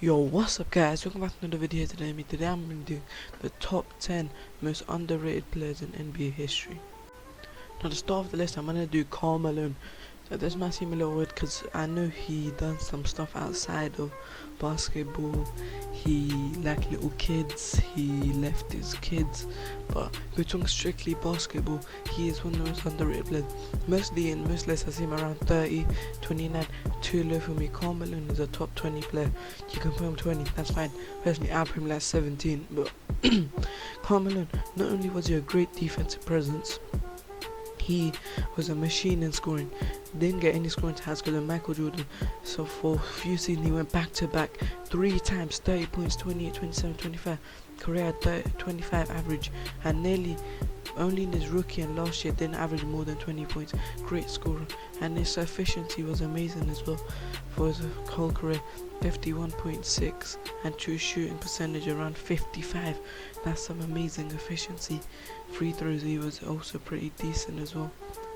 Yo, what's up guys, welcome back to another video today. Today I'm going to do the top 10 most underrated players in NBA history. Now to start off the list, I'm going to do Karl Malone. So this might seem a little weird because I know he done some stuff outside of basketball. He liked little kids, he left his kids, but if we're talking strictly basketball, he is one of the most underrated players. Mostly in most lists I see him around 30, 29, too low for me. Karl Malone is a top 20 player. You can put him 20, that's fine. Personally I'd put him like 17, but Karl Malone, not only was he a great defensive presence, he was a machine in scoring. Didn't get any scoring tags because of Michael Jordan, so for a few seasons he went back to back 3 times 30 points, 28, 27, 25, career 25 average, and nearly only in his rookie and last year didn't average more than 20 points. Great scorer, and his efficiency was amazing as well for his whole career. 51.6 and true shooting percentage around 55. That's some amazing efficiency. Free throws he was also pretty decent as well,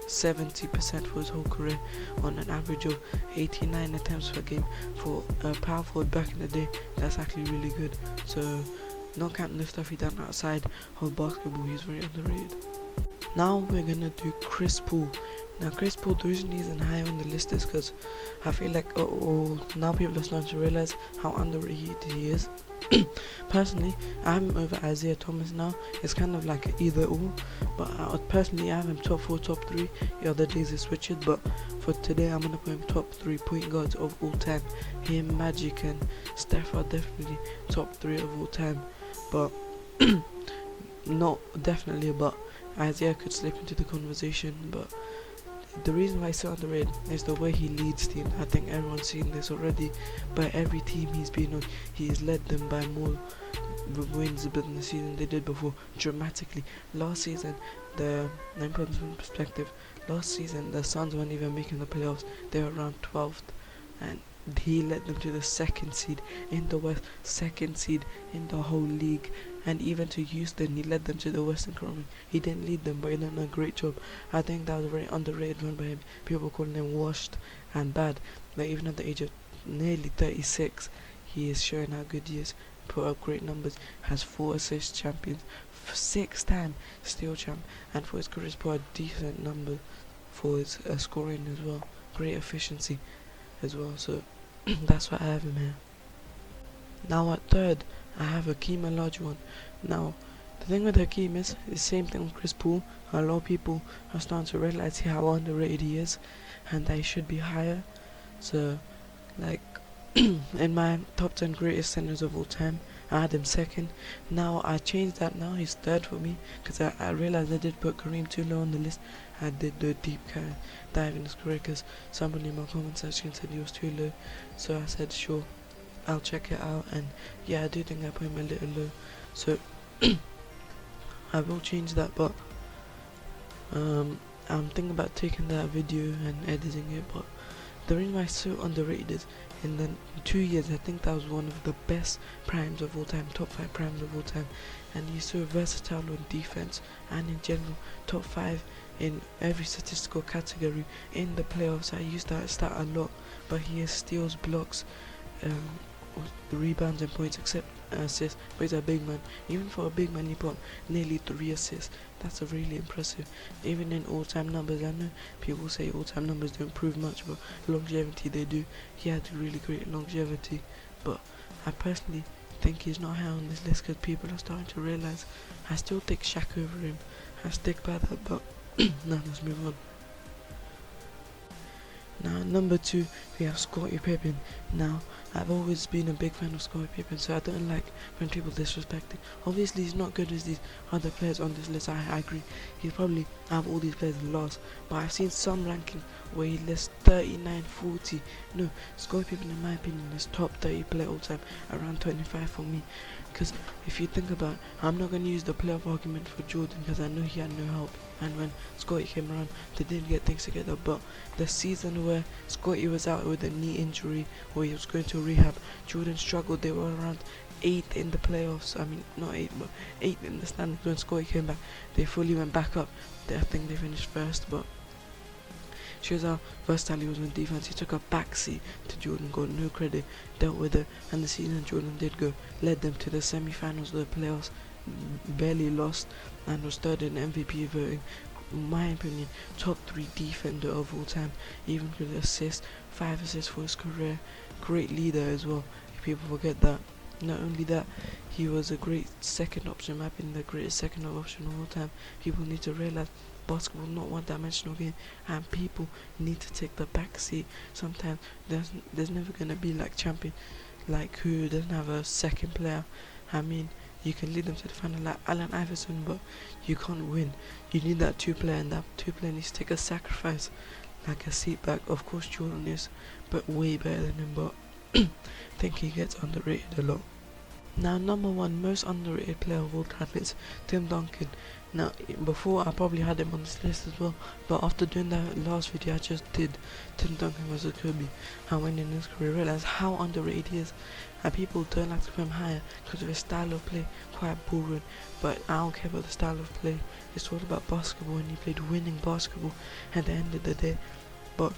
70% for his whole career on an average of 89 attempts per game. For a power forward back in the day, that's actually really good. So not counting the stuff he done outside of basketball, he's very underrated. Now we're gonna do Chris Paul. Now Chris Paul, the reason he's high on the list is because I feel like now people are starting to realize how underrated he is. Personally, I have him over Isaiah Thomas now. It's kind of like either or, but personally I have him top 4, top 3. The other days it switches, but for today I'm gonna put him top 3 point guards of all time. Him, Magic and Steph are definitely top 3 of all time, but not definitely, but Isaiah could slip into the conversation. But the reason why he's so underrated is the way he leads teams. I think everyone's seen this already. By every team he's been on, he's led them by more wins than the season they did before, dramatically. Last season, let me put this in perspective. Last season, the Suns weren't even making the playoffs. They were around 12th, and he led them to the 2nd seed in the West, 2nd seed in the whole league. And even to Houston, he led them to the Western Conference. He didn't lead them, but he done a great job. I think that was a very underrated run by him. People calling him washed and bad. Like even at the age of nearly 36, he is showing how good he is. Put up great numbers. Has 4 assist champions, 6-time steal champ, and for his career, he's put a decent number for his scoring as well. Great efficiency as well. So that's why I have him here. Now at third, I have Hakeem Olajuwon. Now, the thing with Hakeem is the same thing with Chris Paul. A lot of people are starting to realize how underrated he is, and that he should be higher. So, like, in my top 10 greatest centers of all time, I had him 2nd. Now I changed that. Now he's 3rd for me because I realized I did put Kareem too low on the list. I did do a deep kind of dive in his career because somebody in my comment section said he was too low. So I said sure, I'll check it out, and yeah, I do think I put him a little low, so I will change that. But I'm thinking about taking that video and editing it. But the reason why it's so underrated is in the 2 years I think that was one of the best primes of all time, top 5 primes of all time, and he's so versatile on defense and in general. Top 5 in every statistical category. In the playoffs I used that stat a lot, but he has steals, blocks, the rebounds and points, except assists. But he's a big man. Even for a big man, he put nearly 3 assists. That's a really impressive. Even in all-time numbers, I know people say all-time numbers don't prove much, but longevity they do. He had really great longevity, but I personally think he's not high on this list because people are starting to realize. I still take Shaq over him. I stick by that, but now let's move on. Now at number 2 we have Scottie Pippen. Now I've always been a big fan of Scottie Pippen, so I don't like when people disrespect him. Obviously he's not good as these other players on this list. I agree, he's probably out of all these players last, but I've seen some ranking where he lists 39, 40. No, Scottie Pippen in my opinion is top 30 player all time, around 25 for me. Because if you think about it, I'm not going to use the playoff argument for Jordan because I know he had no help, and when Scottie came around they didn't get things together. But the season where Scottie was out with a knee injury or he was going to rehab, Jordan struggled. They were around 8th in the playoffs. I mean not 8th, but 8th in the standings. When Scottie came back, they fully went back up. I think they finished 1st, but shows how versatile he was on defense. He took a backseat to Jordan, got no credit, dealt with it, and the season Jordan did go led them to the semi-finals of the playoffs, barely lost, and was third in MVP voting. In my opinion, top 3 defender of all time, even with assists, 5 assists for his career, great leader as well, if people forget that. Not only that, he was a great second option, mapping the greatest second option of all time. People need to realize basketball not one-dimensional game, and people need to take the back seat. Sometimes there's never gonna be like champion, like who doesn't have a second player. I mean, you can lead them to the final like Allen Iverson, but you can't win. You need that 2-player, and that 2-player needs to take a sacrifice, like a seat back. Of course, Jordan is, but way better than him. But I think he gets underrated a lot. Now, number 1 most underrated player of all time is Tim Duncan. Now, before I probably had him on this list as well, but after doing that last video I just did, Tim Duncan versus Kobe, and when in his career, I realized how underrated he is, and people don't like to put him higher because of his style of play, quite boring. But I don't care about the style of play. It's all about basketball, and he played winning basketball at the end of the day. But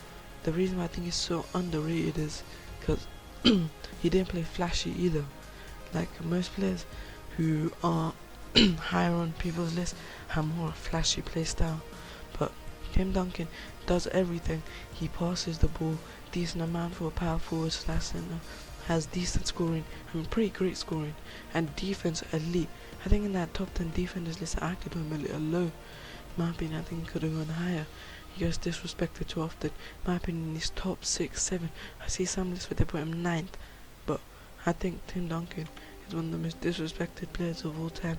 the reason why I think he's so underrated is because he didn't play flashy either. Like most players who are higher on people's list have more flashy play style, but Tim Duncan does everything. He passes the ball decent amount for a power forward / center, has decent scoring, pretty great scoring, and defense elite. I think in that top 10 defenders list I could him a little low. In my opinion, I think he could have gone higher. He gets disrespected too often. In my opinion, he's top 6, 7. I see some lists where they put him 9th, but I think Tim Duncan is one of the most disrespected players of all time.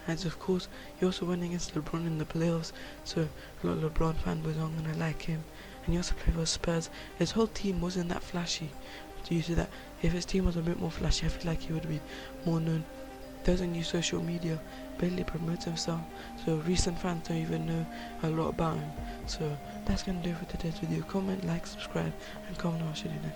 And of course, he also went against LeBron in the playoffs, so a lot of LeBron fanboys aren't gonna like him. And he also played for Spurs. His whole team wasn't that flashy. Due to that, if his team was a bit more flashy, I feel like he would be more known. Doesn't use social media, barely promotes himself, so recent fans don't even know a lot about him. So that's gonna do it for today's video. Comment, like, subscribe, and comment what should you do next.